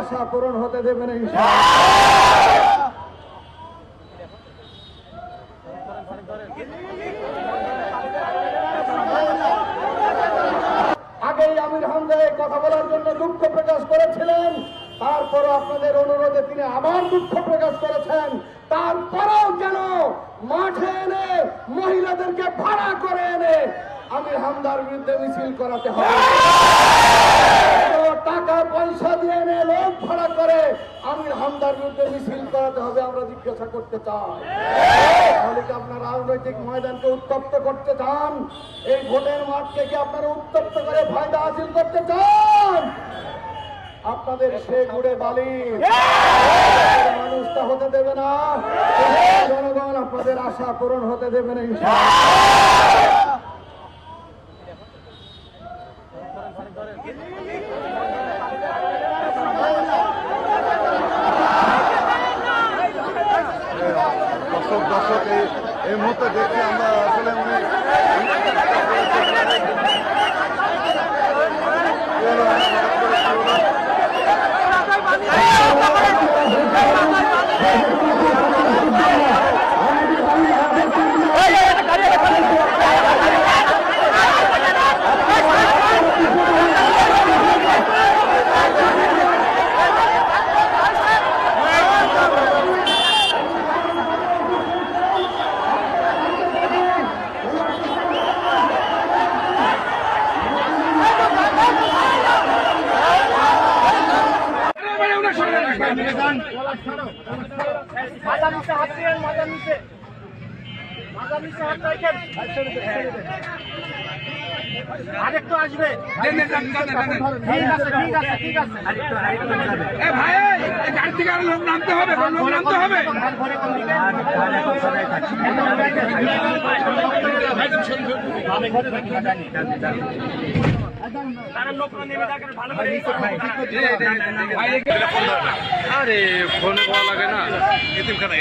আশা পূরণ হতে দেবেন ইনশাআল্লাহ। আগেই আমির হামজা এই কথা বলার জন্য দুঃখ প্রকাশ করেছিলেন, তারপরও আপনাদের অনুরোধে তিনি আবার দুঃখ প্রকাশ করেছেন। তারপরেও যেন মাঠে এনে মহিলাদেরকে ভাড়া করে এনে আমির হামজার বিরুদ্ধে মিছিল করাতে হবে। টাকা পয়সা দিয়ে এনে লোক ভাড়া করে আমির হামজার বিরুদ্ধে মিছিল করাতে হবে, আমরা জিজ্ঞাসা করতে চাই। তাহলে কি আপনার রাজনৈতিক ময়দানকে উত্তপ্ত করতে চান? এই ভোটের মাঠকে কি আপনারা উত্তপ্ত করে ফায়দা হাসিল করতে চান? আপনাদের সে গুড়ে বালি মানুষটা হতে দেবে না, জনগণ আপনাদের আশা পূরণ হতে দেবে না ইনশাআল্লাহ। দর্শক এই মুহূর্তে দেখছি আমরা আসলে আরেকটু আসবে গাড়ি থেকে আরো লোক নামতে হবে, লোক নামতে হবে। আরে ফোন করা লাগে না, এতিমখানা